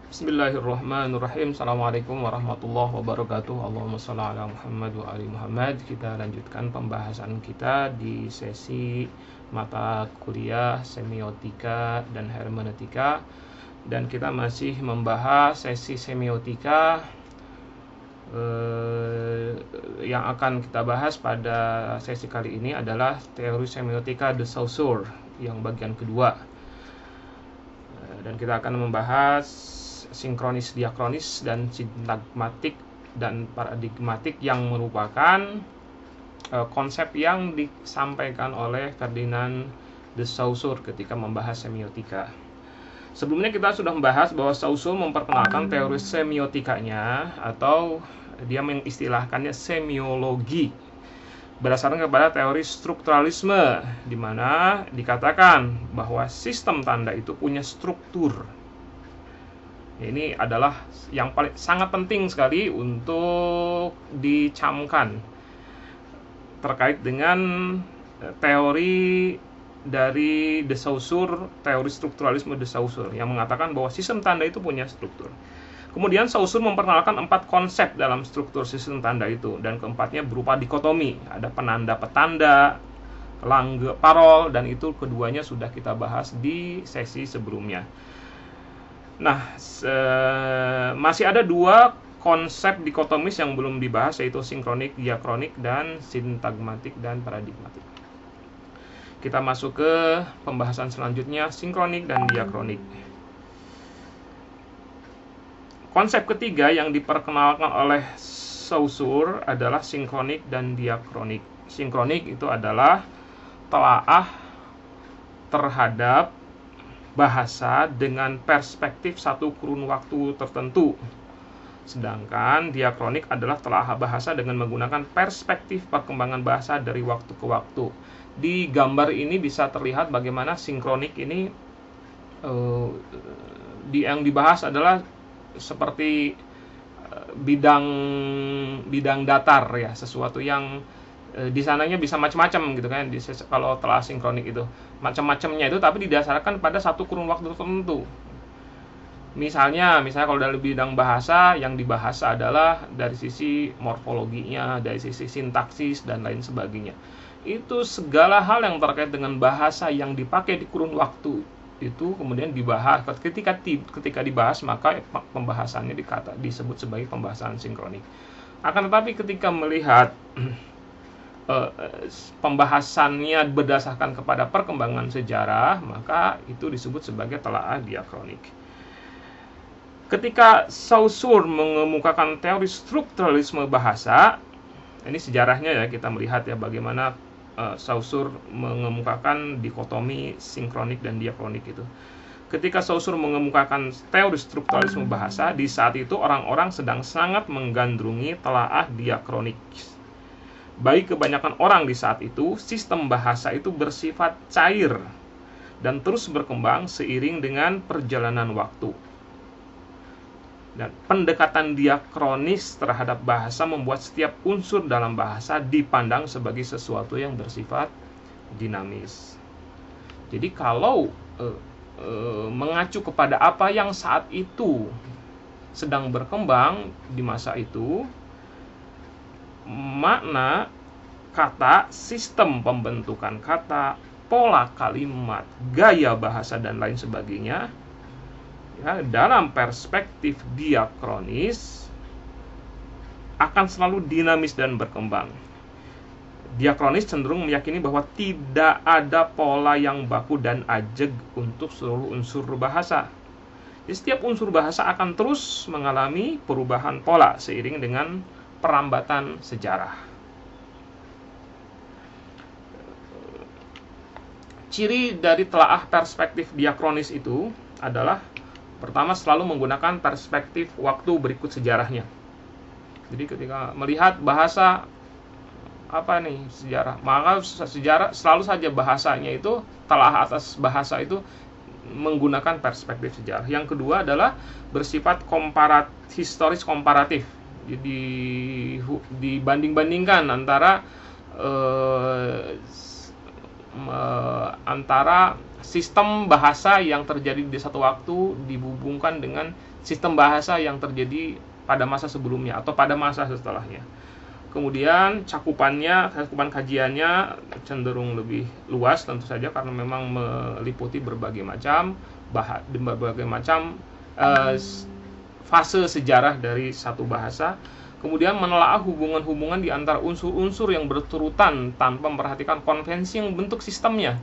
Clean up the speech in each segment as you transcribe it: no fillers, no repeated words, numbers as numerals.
Bismillahirrahmanirrahim. Assalamualaikum warahmatullahi wabarakatuh. Allahumma shalli ala Muhammad wa ali Muhammad. Kita lanjutkan pembahasan kita di sesi mata kuliah semiotika dan hermeneutika. Dan kita masih membahas sesi semiotika. Yang akan kita bahas pada sesi kali ini adalah teori semiotika de Saussure yang bagian kedua. Dan kita akan membahas sinkronis, diakronis, dan sintagmatik dan paradigmatik yang merupakan konsep yang disampaikan oleh Ferdinand de Saussure ketika membahas semiotika. Sebelumnya kita sudah membahas bahwa Saussure memperkenalkan teori semiotikanya, atau dia mengistilahkannya semiologi, berdasarkan kepada teori strukturalisme, di mana dikatakan bahwa sistem tanda itu punya struktur. Ini adalah yang sangat penting sekali untuk dicamkan terkait dengan teori dari de Saussure, teori strukturalisme de Saussure, yang mengatakan bahwa sistem tanda itu punya struktur. Kemudian Saussure memperkenalkan 4 konsep dalam struktur sistem tanda itu, dan keempatnya berupa dikotomi. Ada penanda petanda, langue parol, dan itu keduanya sudah kita bahas di sesi sebelumnya. Nah, masih ada 2 konsep dikotomis yang belum dibahas, yaitu sinkronik, diakronik, dan sintagmatik dan paradigmatik. Kita masuk ke pembahasan selanjutnya, sinkronik dan diakronik. Konsep ketiga yang diperkenalkan oleh Saussure adalah sinkronik dan diakronik. Sinkronik itu adalah telaah terhadap bahasa dengan perspektif satu kurun waktu tertentu. Sedangkan diakronik adalah telaah bahasa dengan menggunakan perspektif perkembangan bahasa dari waktu ke waktu. Di gambar ini bisa terlihat bagaimana sinkronik ini yang dibahas adalah seperti bidang datar, ya, sesuatu yang di sananya bisa macam-macam gitu kan. Kalau telah sinkronik itu macam-macamnya itu, tapi didasarkan pada satu kurun waktu tertentu. Misalnya kalau dari bidang bahasa, yang dibahas adalah dari sisi morfologinya, dari sisi sintaksis dan lain sebagainya. Itu segala hal yang terkait dengan bahasa yang dipakai di kurun waktu itu kemudian dibahas. Ketika dibahas, maka pembahasannya disebut sebagai pembahasan sinkronik. Akan tetapi ketika melihat pembahasannya berdasarkan kepada perkembangan sejarah, maka itu disebut sebagai telaah diakronik. Ketika Saussure mengemukakan teori strukturalisme bahasa, ini sejarahnya, ya, kita melihat ya bagaimana Saussure mengemukakan dikotomi sinkronik dan diakronik itu. Ketika Saussure mengemukakan teori strukturalisme bahasa, di saat itu orang-orang sedang sangat menggandrungi telaah diakronik. Bagi kebanyakan orang di saat itu, sistem bahasa itu bersifat cair dan terus berkembang seiring dengan perjalanan waktu. Dan pendekatan diakronis terhadap bahasa membuat setiap unsur dalam bahasa dipandang sebagai sesuatu yang bersifat dinamis. Jadi kalau mengacu kepada apa yang saat itu sedang berkembang di masa itu, makna kata, sistem pembentukan kata, pola kalimat, gaya bahasa, dan lain sebagainya, ya, dalam perspektif diakronis akan selalu dinamis dan berkembang. Diakronis cenderung meyakini bahwa tidak ada pola yang baku dan ajeg untuk seluruh unsur bahasa. Jadi, setiap unsur bahasa akan terus mengalami perubahan pola seiring dengan perambatan sejarah. Ciri dari telaah perspektif diakronis itu adalah, pertama, selalu menggunakan perspektif waktu berikut sejarahnya. Jadi ketika melihat bahasa sejarah, maka sejarah selalu saja bahasanya itu, telaah atas bahasa itu menggunakan perspektif sejarah. Yang kedua adalah bersifat historis komparatif. Jadi dibanding-bandingkan antara sistem bahasa yang terjadi di satu waktu dihubungkan dengan sistem bahasa yang terjadi pada masa sebelumnya atau pada masa setelahnya. Kemudian cakupan kajiannya cenderung lebih luas tentu saja, karena memang meliputi berbagai macam fase sejarah dari satu bahasa. Kemudian menelaah hubungan-hubungan di antara unsur-unsur yang berturutan tanpa memperhatikan konvensi yang bentuk sistemnya.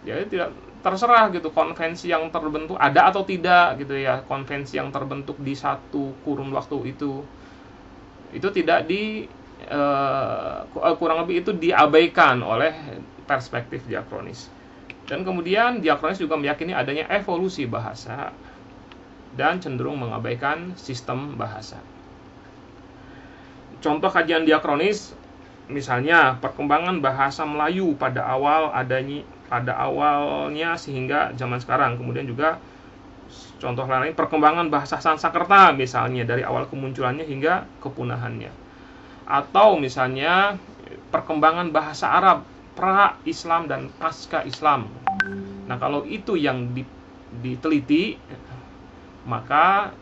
Jadi tidak terserah gitu konvensi yang terbentuk ada atau tidak gitu ya, konvensi yang terbentuk di satu kurun waktu itu tidak kurang lebih itu diabaikan oleh perspektif diakronis. Dan kemudian diakronis juga meyakini adanya evolusi bahasa dan cenderung mengabaikan sistem bahasa. Contoh kajian diakronis misalnya perkembangan bahasa Melayu pada awalnya sehingga zaman sekarang. Kemudian juga contoh lain perkembangan bahasa Sanskerta misalnya dari awal kemunculannya hingga kepunahannya. Atau misalnya perkembangan bahasa Arab pra-Islam dan pasca-Islam. Nah, kalau itu yang diteliti, maka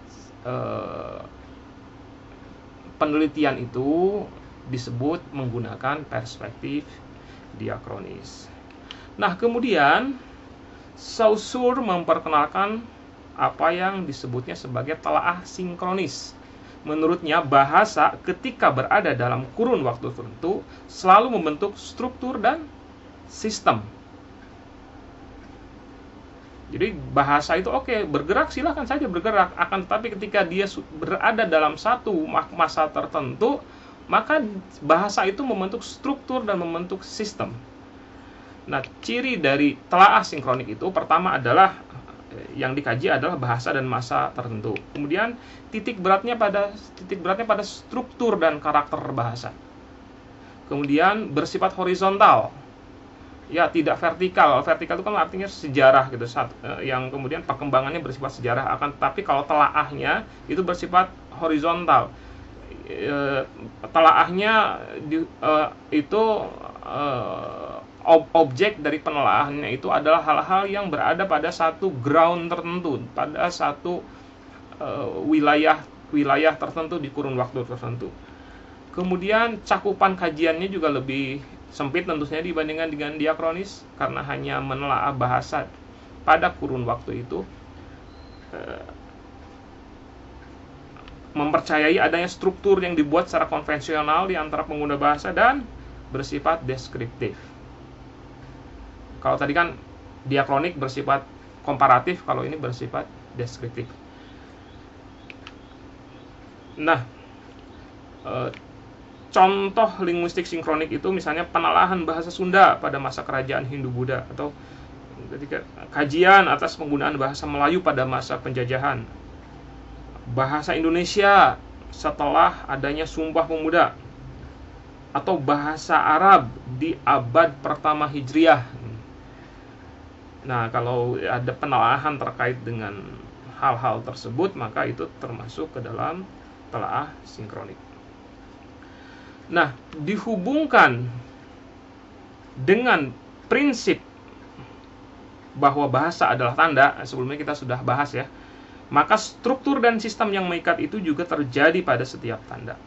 penelitian itu disebut menggunakan perspektif diakronis. Nah, kemudian Saussure memperkenalkan apa yang disebutnya sebagai telaah sinkronis. Menurutnya, bahasa ketika berada dalam kurun waktu tertentu selalu membentuk struktur dan sistem. Jadi bahasa itu bergerak, silahkan saja bergerak. Akan tetapi ketika dia berada dalam satu masa tertentu, maka bahasa itu membentuk struktur dan membentuk sistem. Nah, ciri dari telaah sinkronik itu pertama adalah yang dikaji adalah bahasa dan masa tertentu. Kemudian titik beratnya pada struktur dan karakter bahasa. Kemudian bersifat horizontal. Ya, tidak vertikal. Vertikal itu kan artinya sejarah gitu, yang kemudian perkembangannya bersifat sejarah. Akan tetapi kalau telaahnya itu bersifat horizontal. Telaahnya objek dari penelaahannya itu adalah hal-hal yang berada pada satu ground tertentu, pada satu wilayah tertentu di kurun waktu tertentu. Kemudian cakupan kajiannya juga lebih sempit tentunya dibandingkan dengan diakronis, karena hanya menelaah bahasa pada kurun waktu itu. Mempercayai adanya struktur yang dibuat secara konvensional di antara pengguna bahasa dan bersifat deskriptif. Kalau tadi kan diakronik bersifat komparatif, kalau ini bersifat deskriptif. Nah, contoh linguistik sinkronik itu misalnya penelahan bahasa Sunda pada masa kerajaan Hindu-Buddha, atau ketika kajian atas penggunaan bahasa Melayu pada masa penjajahan, bahasa Indonesia setelah adanya Sumpah Pemuda, atau bahasa Arab di abad pertama Hijriah. Nah, kalau ada penelaahan terkait dengan hal-hal tersebut, maka itu termasuk ke dalam telaah sinkronik. Nah, dihubungkan dengan prinsip bahwa bahasa adalah tanda, sebelumnya kita sudah bahas ya, maka struktur dan sistem yang mengikat itu juga terjadi pada setiap tanda.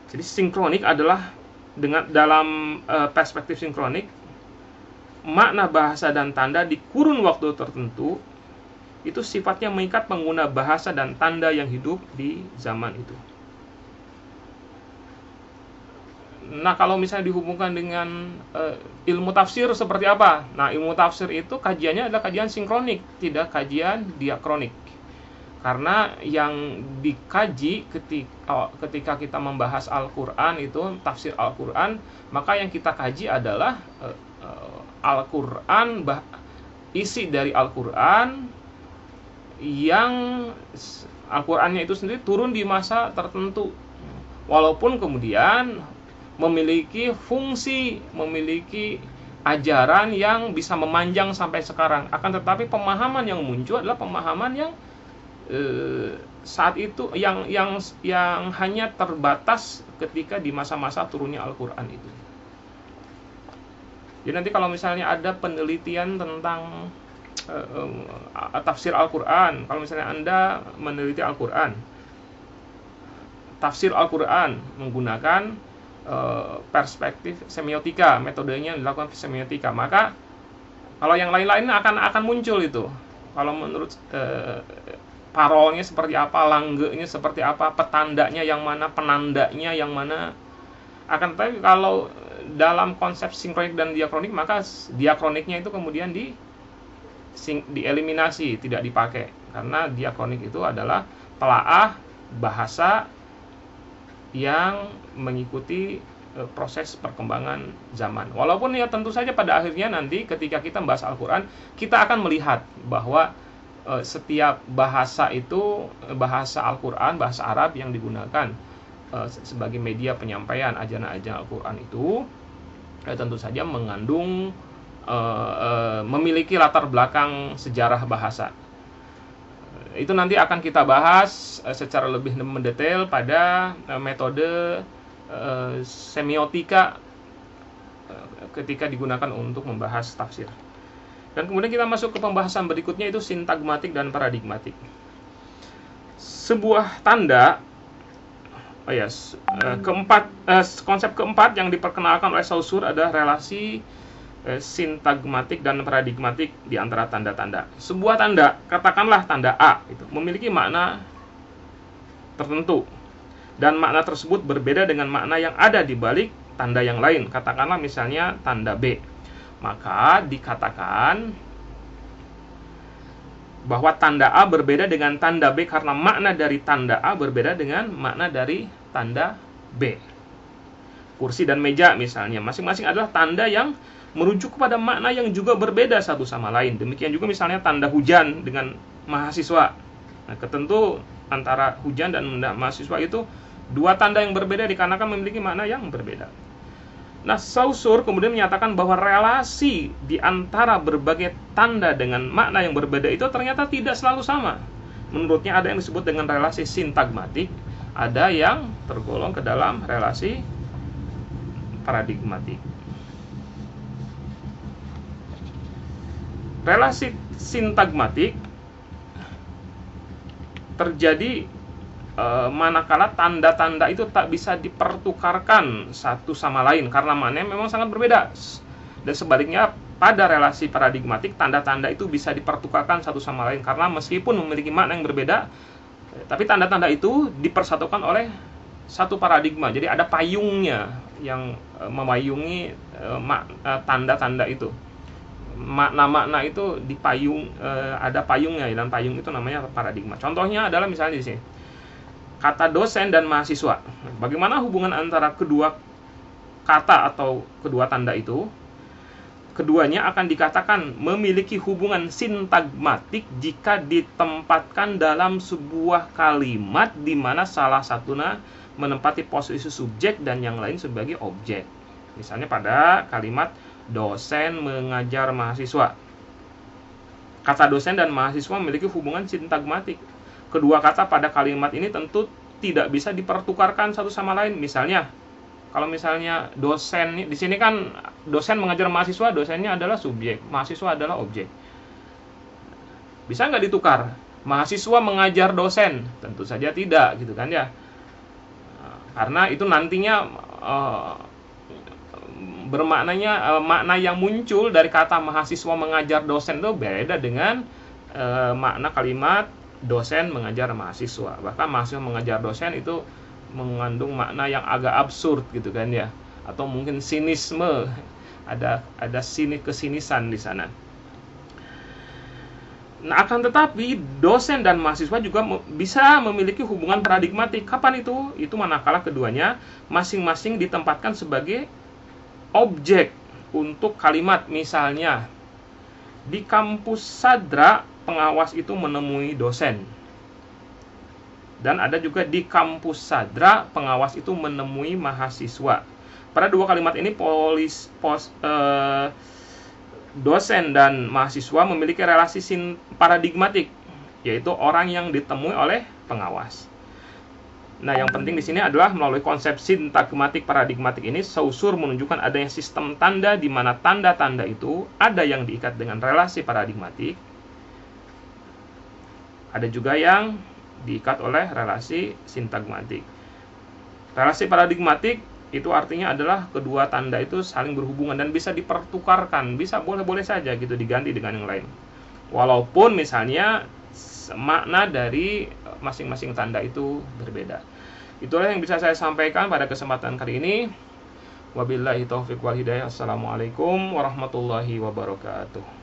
Jadi sinkronik adalah dalam perspektif sinkronik, makna bahasa dan tanda di kurun waktu tertentu itu sifatnya mengikat pengguna bahasa dan tanda yang hidup di zaman itu. Nah, kalau misalnya dihubungkan dengan ilmu tafsir seperti apa? Nah, ilmu tafsir itu kajiannya adalah kajian sinkronik, tidak kajian diakronik. Karena yang dikaji ketika kita membahas Al-Quran itu, tafsir Al-Quran, maka yang kita kaji adalah Al-Quran, isi dari Al-Quran, yang Al-Qurannya itu sendiri turun di masa tertentu. Walaupun kemudian memiliki fungsi, memiliki ajaran yang bisa memanjang sampai sekarang. Akan tetapi pemahaman yang muncul adalah pemahaman yang saat itu yang hanya terbatas ketika di masa-masa turunnya Al-Quran itu. Jadi nanti kalau misalnya ada penelitian tentang tafsir Al-Quran, kalau misalnya Anda meneliti Al-Quran, tafsir Al-Quran menggunakan perspektif semiotika, metodenya dilakukan semiotika, maka kalau yang lain-lain akan muncul itu. Kalau menurut parolnya seperti apa, langgenya seperti apa, petandanya yang mana, penandanya yang mana. Akan tetapi kalau dalam konsep sinkronik dan diakronik, maka diakroniknya itu kemudian dieliminasi, tidak dipakai, karena diakronik itu adalah telaah bahasa yang mengikuti proses perkembangan zaman. Walaupun ya tentu saja pada akhirnya nanti ketika kita membahas Al-Quran, kita akan melihat bahwa setiap bahasa itu, bahasa Al-Quran, bahasa Arab yang digunakan sebagai media penyampaian ajaran-ajaran Al-Quran itu tentu saja mengandung memiliki latar belakang sejarah bahasa. Itu nanti akan kita bahas secara lebih mendetail pada metode semiotika ketika digunakan untuk membahas tafsir. Dan kemudian kita masuk ke pembahasan berikutnya, yaitu sintagmatik dan paradigmatik. Sebuah tanda, konsep keempat yang diperkenalkan oleh Saussure adalah relasi sintagmatik dan paradigmatik di antara tanda-tanda. Sebuah tanda, katakanlah tanda A, itu memiliki makna tertentu, dan makna tersebut berbeda dengan makna yang ada di balik tanda yang lain. Katakanlah misalnya tanda B, maka dikatakan bahwa tanda A berbeda dengan tanda B karena makna dari tanda A berbeda dengan makna dari tanda B. Kursi dan meja misalnya, masing-masing adalah tanda yang merujuk kepada makna yang juga berbeda satu sama lain. Demikian juga misalnya tanda hujan dengan mahasiswa. Nah, tentu antara hujan dan mahasiswa itu dua tanda yang berbeda dikarenakan memiliki makna yang berbeda. Nah, Saussure kemudian menyatakan bahwa relasi di antara berbagai tanda dengan makna yang berbeda itu ternyata tidak selalu sama. Menurutnya ada yang disebut dengan relasi sintagmatik, ada yang tergolong ke dalam relasi paradigmatik. Relasi sintagmatik terjadi manakala tanda-tanda itu tak bisa dipertukarkan satu sama lain karena maknanya memang sangat berbeda. Dan sebaliknya pada relasi paradigmatik, tanda-tanda itu bisa dipertukarkan satu sama lain karena meskipun memiliki makna yang berbeda, tapi tanda-tanda itu dipersatukan oleh satu paradigma. Jadi ada payungnya yang memayungi tanda-tanda itu. Makna-makna itu dipayung, ada payungnya, dan payung itu namanya paradigma. Contohnya adalah misalnya di sini kata dosen dan mahasiswa. Bagaimana hubungan antara kedua kata atau kedua tanda itu? Keduanya akan dikatakan memiliki hubungan sintagmatik jika ditempatkan dalam sebuah kalimat di mana salah satunya menempati posisi subjek dan yang lain sebagai objek. Misalnya pada kalimat dosen mengajar mahasiswa. Kata dosen dan mahasiswa memiliki hubungan sintagmatik. Kedua kata pada kalimat ini tentu tidak bisa dipertukarkan satu sama lain. Misalnya, kalau misalnya dosen, di sini kan dosen mengajar mahasiswa, dosennya adalah subjek, mahasiswa adalah objek. Bisa nggak ditukar? Mahasiswa mengajar dosen? Tentu saja tidak, gitu kan ya. Karena itu nantinya bermaknanya makna yang muncul dari kata mahasiswa mengajar dosen itu beda dengan makna kalimat dosen mengajar mahasiswa. Bahkan mahasiswa mengajar dosen itu mengandung makna yang agak absurd gitu kan ya, atau mungkin sinisme, ada kesinisan di sana. Nah, akan tetapi dosen dan mahasiswa juga bisa memiliki hubungan paradigmatik. Kapan itu? Itu manakala keduanya masing-masing ditempatkan sebagai objek untuk kalimat. Misalnya di kampus Sadra, pengawas itu menemui dosen. Dan ada juga di kampus Sadra, pengawas itu menemui mahasiswa. Pada dua kalimat ini dosen dan mahasiswa memiliki relasi paradigmatik, yaitu orang yang ditemui oleh pengawas. Nah, yang penting di sini adalah melalui konsep sintagmatik paradigmatik ini, Saussure menunjukkan adanya sistem tanda di mana tanda-tanda itu ada yang diikat dengan relasi paradigmatik, ada juga yang diikat oleh relasi sintagmatik. Relasi paradigmatik itu artinya adalah kedua tanda itu saling berhubungan dan bisa dipertukarkan, bisa boleh-boleh saja gitu diganti dengan yang lain. Walaupun misalnya makna dari masing-masing tanda itu berbeda. Itulah yang bisa saya sampaikan pada kesempatan kali ini. Wabillahi taufiq wal hidayah. Assalamualaikum warahmatullahi wabarakatuh.